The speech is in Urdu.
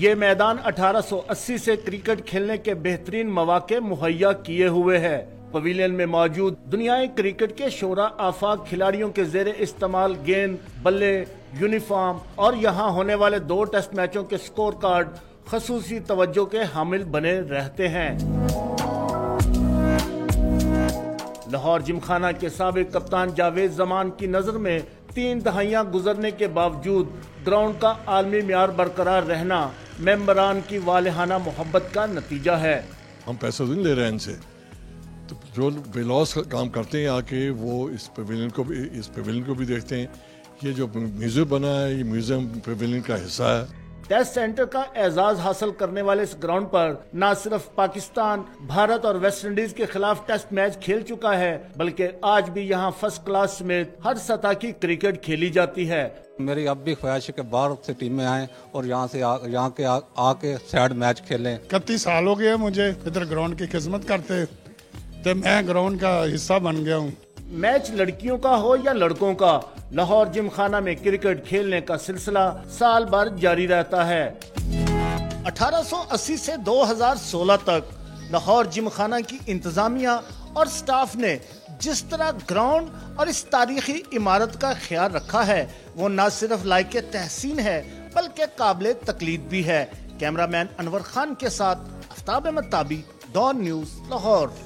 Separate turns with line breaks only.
یہ میدان 1880 سے کرکٹ کھیلنے کے بہترین مواقع مہیا کیے ہوئے ہے۔ پویلین میں موجود دنیائے کرکٹ کے شعراء آفاق کھلاڑیوں کے زیر استعمال گیند، بلے، یونیفارم اور یہاں ہونے والے 2 ٹیسٹ میچوں کے سکور کارڈ خصوصی توجہ کے حامل بنے رہتے ہیں۔ لاہور جم خانہ کے سابق کپتان جاوید زمان کی نظر میں 3 دہائیاں گزرنے کے باوجود گراؤنڈ کا عالمی معیار برقرار رہنا ممبران کی والہانہ محبت کا نتیجہ ہے۔
ہم پیسہ نہیں لے رہے ہیں ان سے، تو جو بلاس کام کرتے ہیں آ کے وہ اس پیویلین کو بھی دیکھتے ہیں۔ یہ جو میوزیم بنا ہے یہ میوزیم پیویلین کا حصہ ہے۔
ٹیسٹ سینٹر کا اعزاز حاصل کرنے والے اس گراؤنڈ پر نہ صرف پاکستان، بھارت اور ویسٹ انڈیز کے خلاف ٹیسٹ میچ کھیل چکا ہے بلکہ آج بھی یہاں فرسٹ کلاس سمیت ہر سطح کی کرکٹ کھیلی جاتی ہے۔
میری اب بھی خواہش ہے کہ باہر سے ٹیمیں آئیں اور یہاں کے آ کے سیڈ میچ کھیلیں۔
31 سال ہو گئے مجھے ادھر گراؤنڈ کی خدمت کرتے، تو میں گراؤنڈ کا حصہ بن گیا ہوں۔
میچ لڑکیوں کا ہو یا لڑکوں کا، لاہور جم خانہ میں کرکٹ کھیلنے کا سلسلہ سال بھر جاری رہتا ہے۔ 1880 سے 2016 تک لاہور جم خانہ کی انتظامیہ اور سٹاف نے جس طرح گراؤنڈ اور اس تاریخی عمارت کا خیال رکھا ہے وہ نہ صرف لائق تحسین ہے بلکہ قابل تقلید بھی ہے۔ کیمرہ مین انور خان کے ساتھ آفتاب احمد تابی، ڈان نیوز، لاہور۔